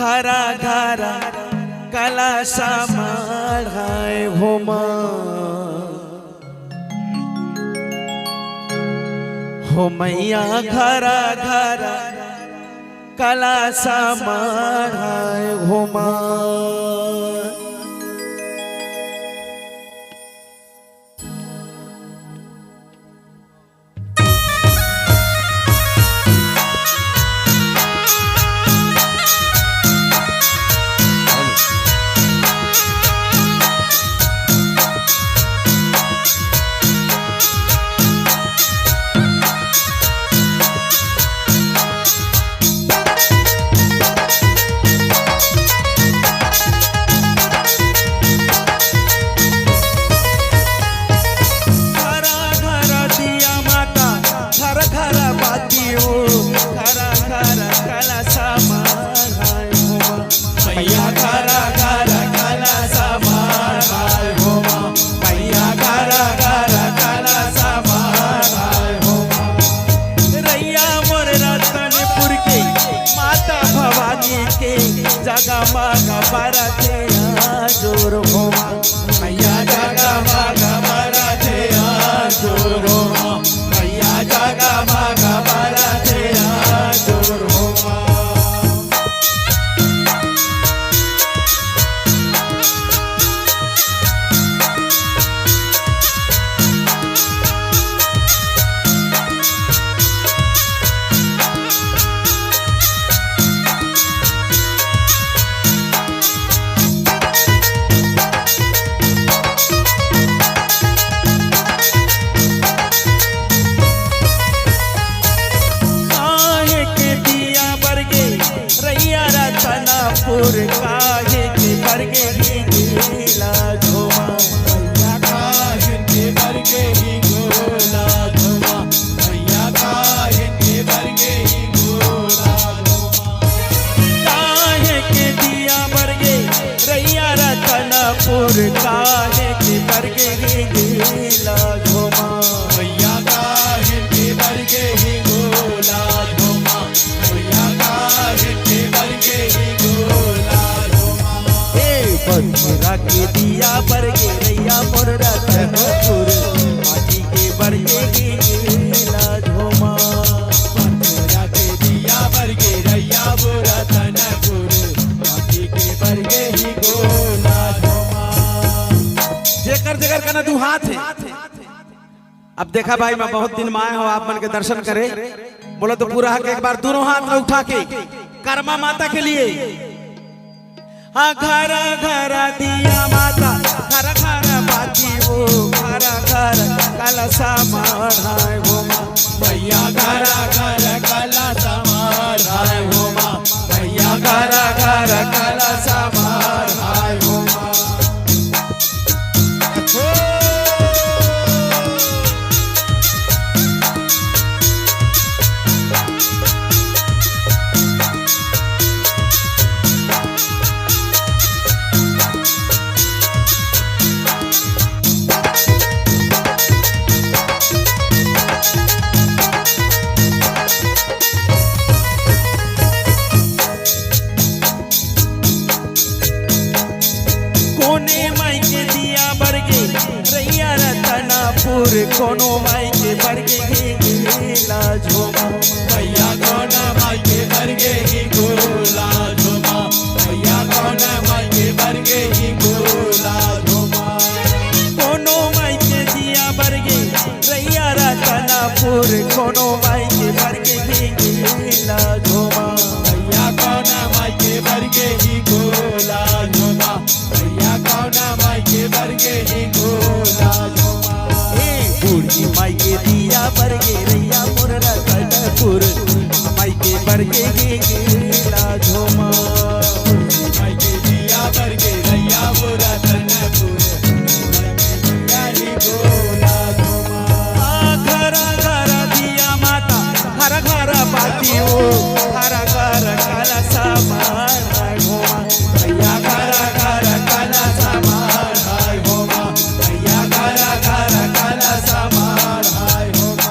घरा घरा कलशा मढ़ाए हो मैया घरा घरा कलशा मढ़ाए हो जगा मागा बरते जोर हो मैया जगा मागा बरते जोर हो मैया जगा मागा बरते जोर हो काहे के बरगे ही गोला झोमा मैया काहे के बरगे ही गोला झोमा मैया काहे के बरगे ही गोला झोमा काहे के दिया बरगे रैया रतनपुर काहे के बरगे ही गोला झोमा मैया काहे के बरगे ही गोला झोमा मैया काहे के बरगे ही बंधुरा के दिया बरगे रैया मोर रतनपुर माटी के बरगे गेला झोमा बंधुरा के दिया बरगे रैया मोर रतनपुर माटी के बरगे ही गोला झोमा जेकर जेकर कना दू हाथ है। अब देखा भाई मैं बहुत दिन में आया हूँ आप मन के दर्शन करे बोलो तो पूरा हक एक बार दोनों हाथ उठा के कर्मा माता के लिए घरा घरा दिया माता घरा घरा बाती वो घरा घरा कलशा मढ़ाए हो मैया घरा घरा कलशा मढ़ाए हो मैया घरा घरा कलशा मढ़ाए हो कोनो माई के बरगे गेला झोमा मैया कौन माई के बरगे ही गोला झोमा मैया कौन माई के बरगे ही गोला झोमा कोनो माई के दिया बरगे रैया रतनपुर कोनो माई के बरगे गेला झोमा मैया कौन माई के बरगे ही गोला झोमा मैया कौन माई के बरगे ही गोला झोमा बूढ़ी माई के दिया बरगे रैया मोर रतनपुर माई के बरगे